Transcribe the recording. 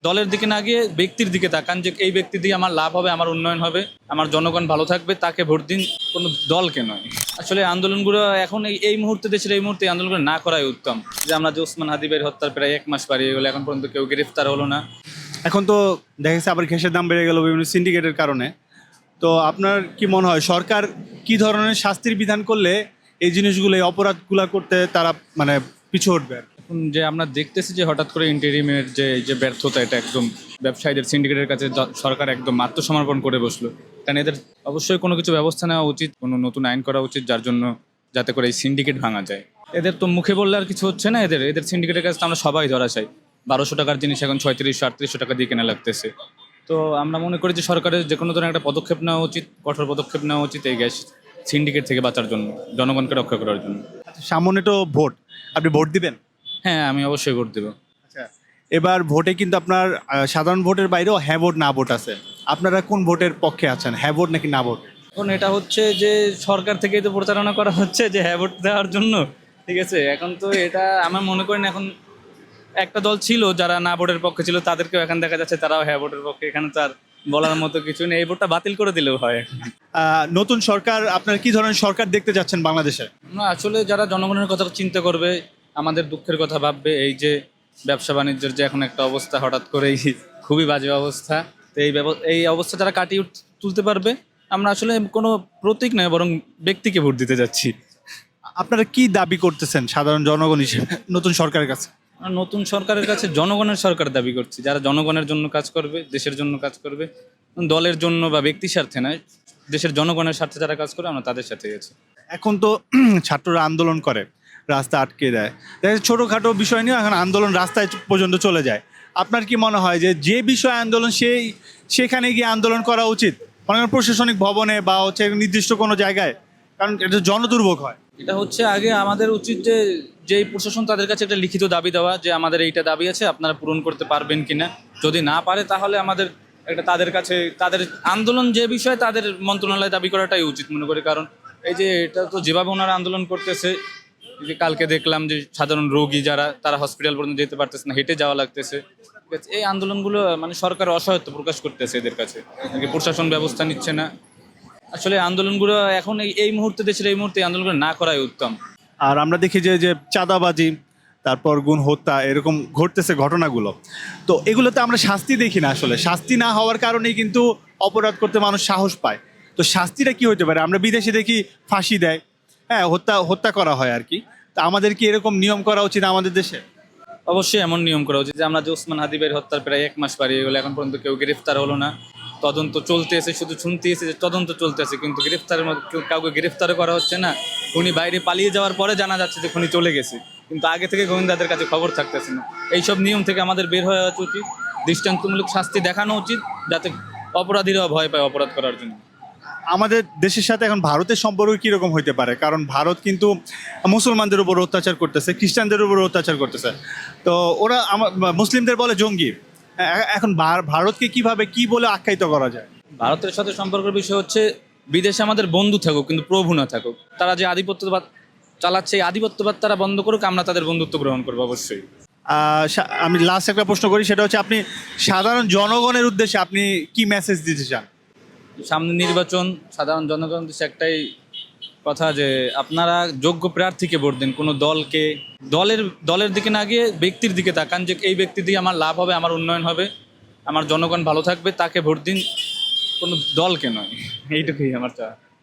দলের দিকে না গিয়ে ব্যক্তির দিকে তাকান যে এই ব্যক্তি দিয়ে আমার লাভ হবে, আমার উন্নয়ন হবে, আমার জনগণ ভালো থাকবে, তাকে ভোট দিন, কোনো দলকে নয়। আসলে আন্দোলনগুলো এখন এই মুহূর্তে, দেশের এই মুহূর্তে এই আন্দোলনগুলো না করাই উত্তম। যে আমরা যে ওসমান হাদিবের হত্যার প্রায় 1 মাস পারিয়ে গেলো, এখন পর্যন্ত কেউ গ্রেফতার হলো না। এখন তো দেখা যাচ্ছে আবার গ্যাসের দাম বেড়ে গেল বিভিন্ন সিন্ডিকেটের কারণে। তো আপনার কি মনে হয় সরকার কি ধরনের শাস্তির বিধান করলে এই জিনিসগুলো এই অপরাধগুলো করতে তারা মানে পিছু হটবে আর কি? এখন যে আমরা দেখতেছি যে হঠাৎ করে ইন্টারিমের যে ব্যর্থতা, এটা একদম ব্যবসায়ীদের সিন্ডিকেটের কাছে সরকার একদম আত্মসমর্পণ করে বসলো। কারণ এদের অবশ্যই কোনো কিছু ব্যবস্থা নেওয়া উচিত, কোনো নতুন আইন করা উচিত, যার জন্য যাতে করে এই সিন্ডিকেট ভাঙা যায়। এদের তো মুখে বললে আর কিছু হচ্ছে না। এদের সিন্ডিকেটের কাছে তো আমরা সবাই ধরা চাই। 1200 টাকার জিনিস এখন 3600-3800 টাকা দিয়ে কেনা লাগতেছে। তো আমরা মনে করি যে সরকারের যে কোনো ধরনের একটা পদক্ষেপ নেওয়া উচিত, কঠোর পদক্ষেপ নেওয়া উচিত এই গ্যাস সিন্ডিকেট থেকে বাঁচার জন্য, জনগণকে রক্ষা করার জন্য। আচ্ছা, সামনে তো ভোট, আপনি ভোট দিবেন? হ্যাঁ, আমি অবশ্যই ভোট দেবো। আচ্ছা, এবার ভোটে কিন্তু আপনার সাধারণ ভোটের বাইরেও হ্যাঁ ভোট না ভোট আছে। আপনারা কোন ভোটের পক্ষে আছেন, হ্যাঁ ভোট নাকি না ভোট? এখন এটা হচ্ছে যে সরকার থেকেই তো প্রচারণা করা হচ্ছে যে হ্যাঁ ভোট দেওয়ার জন্য, ঠিক আছে। এখন তো এটা আমার মনে করেন এখন একটা দল ছিল যারা না ভোটের পক্ষে ছিল, তাদেরকেও এখন দেখা যাচ্ছে তারাও হ্যাঁ ভোটের পক্ষে। এখানে তো আর বলার মতো কিছু নেই, এই ভোটটা বাতিল করে দিলেও হয়। নতুন সরকার, আপনার কি ধরনের সরকার দেখতে যাচ্ছেন বাংলাদেশে? না, আসলে যারা জনগণের কথা চিন্তা করবে, আমাদের দুঃখের কথা ভাববে। এই যে ব্যবসা বাণিজ্যের যে এখন একটা অবস্থা, হঠাৎ করেই খুবই বাজে অবস্থা। তো এই অবস্থা যারা কাটিয়ে তুলতে পারবে। আমরা আসলে কোনো প্রতীক নয়, বরং ব্যক্তিকে ভোট দিতে যাচ্ছি। আপনারা কি দাবি করতেছেন সাধারণ জনগণ হিসেবে নতুন সরকারের কাছে? আর নতুন সরকারের কাছে জনগণের সরকার দাবি করছি, যারা জনগণের জন্য কাজ করবে, দেশের জন্য কাজ করবে, দলের জন্য বা ব্যক্তি স্বার্থে নয়, দেশের জনগণের স্বার্থে যারা কাজ করে, আমরা তাদের সাথে আছি। এখন তো ছাত্ররা আন্দোলন করে, রাস্তা আটকে দেয়, দেখা যাচ্ছে ছোটোখাটো বিষয় নিয়ে এখন আন্দোলন রাস্তায় পর্যন্ত চলে যায়। আপনার কি মনে হয় যে বিষয় আন্দোলন সেখানে গিয়ে আন্দোলন করা উচিত, মনে করেন প্রশাসনিক ভবনে বা হচ্ছে নির্দিষ্ট কোনো জায়গায়? কারণ এটা জনদুর্ভোগ হয়। এটা হচ্ছে আগে আমাদের উচিত যে যেই প্রশাসন, তাদের কাছে একটা লিখিত দাবি দেওয়া যে আমাদের এইটা দাবি আছে, আপনারা পূরণ করতে পারবেন কিনা। যদি না পারে তাহলে আমাদের একটা তাদের কাছে তাদের আন্দোলন যে বিষয়ে তাদের মন্ত্রণালয়ে দাবি করাটাই উচিত মনে করি। কারণ এই যে এটা তো যেভাবে ওনারা আন্দোলন করতেছে, যে কালকে দেখলাম যে সাধারণ রোগী যারা, তারা হসপিটাল পর্যন্ত যেতে পারতেছে না, হেঁটে যাওয়া লাগতেছে, ঠিক আছে। এই আন্দোলনগুলো মানে সরকার অসহায়ত্ব প্রকাশ করতেছে এদের কাছে, প্রশাসন ব্যবস্থা নিচ্ছে না। আসলে আন্দোলনগুলো এখন এই মুহূর্তে, দেশের এই মুহূর্তে এই আন্দোলনগুলো না করাই উত্তম। আর আমরা দেখি যে চাঁদাবাজি, তারপর গুণ হত্যা এরকম ঘটতেছে ঘটনাগুলো। তো এগুলোতে আমরা শাস্তি দেখি না, আসলে শাস্তি না হওয়ার কারণেই কিন্তু অপরাধ করতে মানুষ সাহস পায়। তো শাস্তিটা কি হতে পারে? আমরা বিদেশে দেখি ফাঁসি দেয়, হ্যাঁ, হত্যা হত্যা করা হয় আর কি। তা আমাদের কি এরকম নিয়ম করা উচিত আমাদের দেশে? অবশ্যই এমন নিয়ম করা উচিত যে আমরা যে ওসমান হাদিবের হত্যার প্রায় 1 মাস পারিয়ে গেলো, এখন পর্যন্ত কেউ গ্রেফতার হলো না। তদন্ত চলতেছে, শুধু শুনতেছে যে তদন্ত চলতেছে, কিন্তু গ্রেফতারের মধ্যে কাউকে গ্রেফতারও করা হচ্ছে না। খুনি বাইরে পালিয়ে যাওয়ার পরে জানা যাচ্ছে যে খুনি চলে গেছে, কিন্তু আগে থেকে গোয়েন্দাদের কাছে খবর থাকতেছে না। এইসব নিয়ম থেকে আমাদের বের হয়ে আসা উচিত, দৃষ্টান্তমূলক শাস্তি দেখানো উচিত, যাতে অপরাধীরা ভয় পায় অপরাধ করার জন্য। আমাদের দেশের সাথে এখন ভারতের সম্পর্ক কীরকম হইতে পারে? কারণ ভারত কিন্তু মুসলমানদের উপর অত্যাচার করতেছে, খ্রিস্টানদের উপর অত্যাচার করতেছে। তো ওরা মুসলিমদের বলে জঙ্গি। এখন ভারতকে কিভাবে কি বলে আখ্যায়িত করা যায়? ভারতের সাথে সম্পর্কের বিষয় হচ্ছে, বিদেশে আমাদের বন্ধু থাকুক কিন্তু প্রভু না থাকুক। তারা যে আধিপত্যবাদ চালাচ্ছে, এই আধিপত্যবাদ তারা বন্ধ করুক, আমরা তাদের বন্ধুত্ব গ্রহণ করবো অবশ্যই। আমি লাস্ট একটা প্রশ্ন করি, সেটা হচ্ছে আপনি সাধারণ জনগণের উদ্দেশ্যে আপনি কি মেসেজ দিতে চান? সামনে নির্বাচন, সাধারণ জনগণ দেশে একটাই কথা যে আপনারা যোগ্য প্রার্থীকে ভোট দিন, কোনো দলের দিকে না গিয়ে ব্যক্তির দিকে তাকান যে এই ব্যক্তি দিয়ে আমার লাভ হবে, আমার উন্নয়ন হবে, আমার জনগণ ভালো থাকবে, তাকে ভোট দিন, কোনো দলকে নয়। এইটুকুই আমার চাওয়া।